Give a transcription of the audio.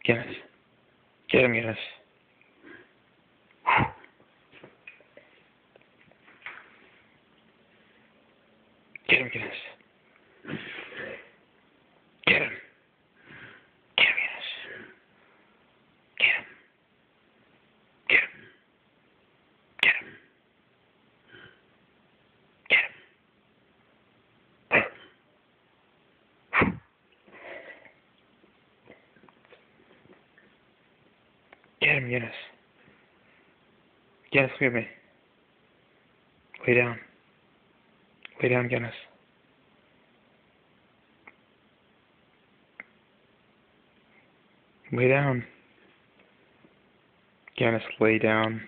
Guinness. Get him, Guinness. Get him, Guinness. Get him. Get him, Guinness. Get him. Get him. Get him. Get him. Get him, Guinness. Guinness, look at me. Lay down. Lay down, Guinness. Lay down. Guinness, lay down.